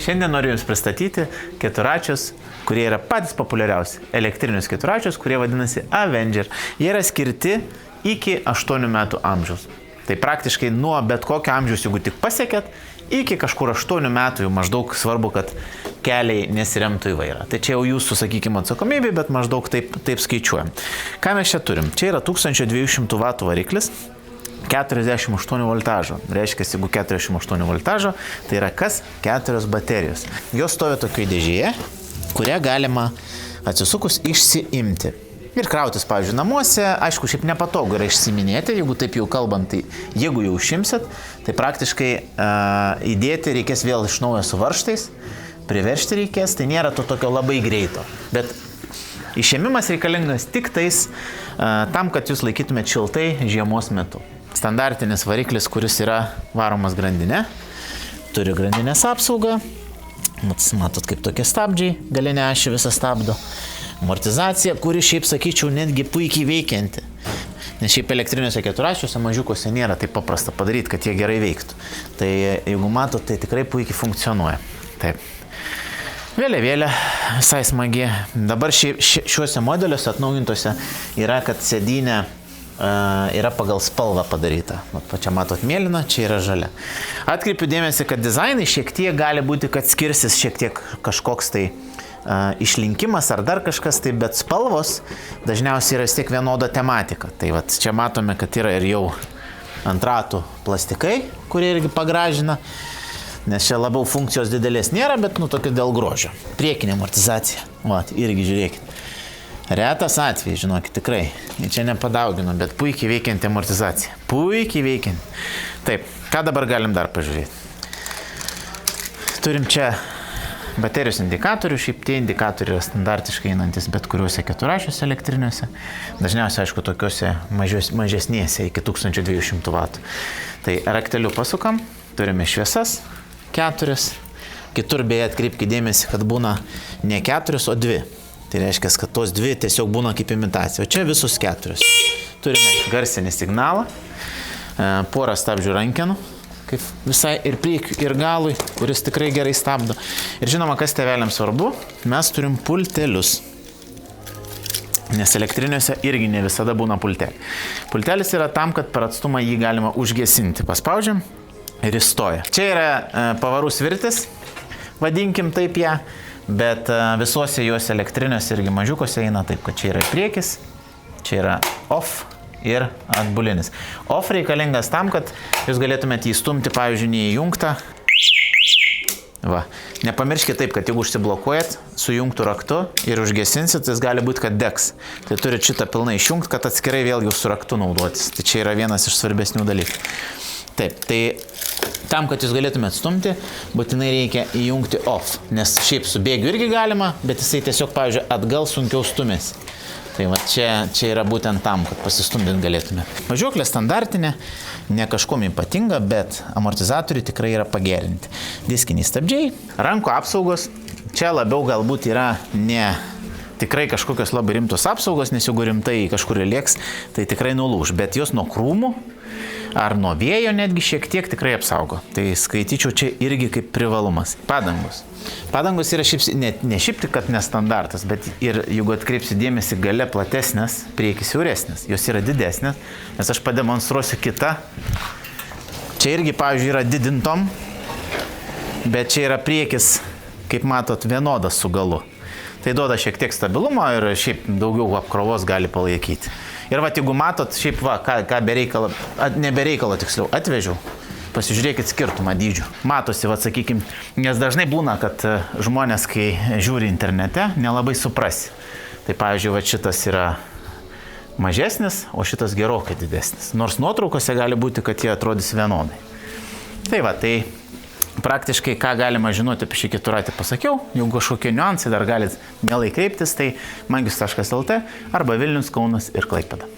Šiandien noriu Jums pristatyti keturračius, kurie yra patys populiariausi. Elektrinius keturračius, kurie vadinasi Avenger. Jie yra skirti iki 8 metų amžiaus. Tai praktiškai nuo bet kokio amžiaus, jeigu tik pasiekėt, iki kažkur 8 metų jau maždaug svarbu, kad keliai nesiremtų į vairą. Tai čia jau jūsų, sakykime, atsakomybė, bet maždaug taip skaičiuojam. Ką mes čia turim? Čia yra 1200 W variklis. 48 voltažo. Reiškia, jeigu 48 voltažo, tai yra kas? 4 baterijos. Jos stovi tokioje dėžėje, kurią galima atsisukus išsiimti. Ir krautis, pavyzdžiui, namuose. Aišku, šiaip nepatogu yra išsiminėti, jeigu taip jau kalbant, tai jeigu jau išimsit, tai praktiškai įdėti reikės vėl iš naujo su varžtais, priveršti reikės, tai nėra to tokio labai greito. Bet išėmimas reikalingas tik tais tam, kad jūs laikytumėt šiltai žiemos metu. Standartinis variklis, kuris yra varomas grandinė, turi grandinės apsaugą, matot kaip tokie stabdžiai, galinė ašį visą stabdo, amortizacija, kuri šiaip sakyčiau netgi puikiai veikianti, nes šiaip elektriniuose keturračiuose mažiukuose nėra taip paprasta padaryti, kad jie gerai veiktų. Tai jeigu matot, tai tikrai puikiai funkcionuoja. Taip. Vėliavėlė visai smagi. Dabar šiuose modeliuose atnaujintuose yra, kad sėdynė yra pagal spalvą padaryta. Čia matot mėlyną, čia yra žalia. Atkreipiu dėmesį, kad dizainai šiek tiek gali būti, kad skirsis šiek tiek kažkoks tai išlinkimas ar dar kažkas tai, bet spalvos dažniausiai yra vis tiek vienoda tematika. Tai vat, čia matome, kad yra ir jau ant ratų plastikai, kurie irgi pagražina, nes čia labiau funkcijos didelės nėra, bet tokia dėl grožio. Priekinė amortizacija. Vat, irgi žiūrėkit. Retas atvejai, žinokit, tikrai. Čia nepadaugino, bet puikiai veikianti amortizacija. Puikiai veikianti. Taip, ką dabar galim dar pažiūrėti? Turim čia baterijos indikatorių. Šiaip tie indikatoriai yra standartiškai einantis bet kuriuose keturračiuose elektriniuose. Dažniausiai, aišku, tokiuose mažesnėse iki 1200 W. Tai rakteliu pasukam. Turime šviesas 4. Kitur beje atkreipkite dėmesį, kad būna ne 4, o 2. Tai reiškia, kad tos 2 tiesiog būna kaip imitacija. O čia visus 4. Turime garsinį signalą, porą stabdžių rankenų, kaip visai ir priekiu, ir galui, kuris tikrai gerai stabdo. Ir žinoma, kas tėveliams svarbu, mes turim pultelius. Nes elektriniuose irgi ne visada būna pultelį. Pultelis yra tam, kad per atstumą jį galima užgesinti. Paspaudžiam ir jis stoja. Čia yra pavarų svirtis, vadinkim taip ją. Bet visuose juose elektriniuose irgi mažiukose eina taip, kad čia yra priekis, čia yra off ir atbulinis. Off reikalingas tam, kad jūs galėtumėte įstumti, pavyzdžiui, neįjungtą. Va. Nepamirškite taip, kad jeigu užsiblokuojat su jungtų raktu ir užgesinsit, jis gali būti, kad degs. Tai turite šitą pilnai išjungti, kad atskirai vėl jūs su raktu naudotis. Tai čia yra vienas iš svarbesnių dalykų. Taip, tai tam, kad jūs galėtumėte stumti, būtinai reikia įjungti off, nes šiaip su bėgiu irgi galima, bet jisai tiesiog, pavyzdžiui, atgal sunkiau stumėsi. Tai va, čia yra būtent tam, kad pasistumdint galėtume. Važiuoklė standartinė, ne kažkuom ypatinga, bet amortizatoriai tikrai yra pagerinti. Diskiniai stabdžiai, rankų apsaugos, čia labiau galbūt yra ne tikrai kažkokios labai rimtos apsaugos, nes jeigu rimtai kažkur įlieks, tai tikrai nulūž, bet jos nuo krūmų ar nuo vėjo netgi šiek tiek tikrai apsaugo. Tai skaityčiau čia irgi kaip privalumas. Padangos. Padangos yra šiaip, ne šiaip tik, kad nestandartas, bet ir jeigu atkreipsi dėmesį, gale platesnės, priekis siauresnės. Jos yra didesnės, nes aš pademonstruosiu kitą. Čia irgi, pavyzdžiui, yra didintom, bet čia yra priekis, kaip matot, vienodas su galu. Tai duoda šiek tiek stabilumo ir šiaip daugiau apkrovos gali palaikyti. Ir va, jeigu matot, šiaip va, ką bereikalo, nebereikalo tiksliau, atvežiau, pasižiūrėkit skirtumą dydžių. Matosi, va, sakykim, nes dažnai būna, kad žmonės, kai žiūri internete, nelabai suprasi. Tai pavyzdžiui, va, šitas yra mažesnis, o šitas gerokai didesnis. Nors nuotraukose gali būti, kad jie atrodys vienodai. Tai va, tai praktiškai, ką galima žinoti apie šį keturratį pasakiau, jeigu kažkokie niuansai dar galit mielai kreiptis, tai mangius.lt arba Vilnius, Kaunas ir Klaipėda.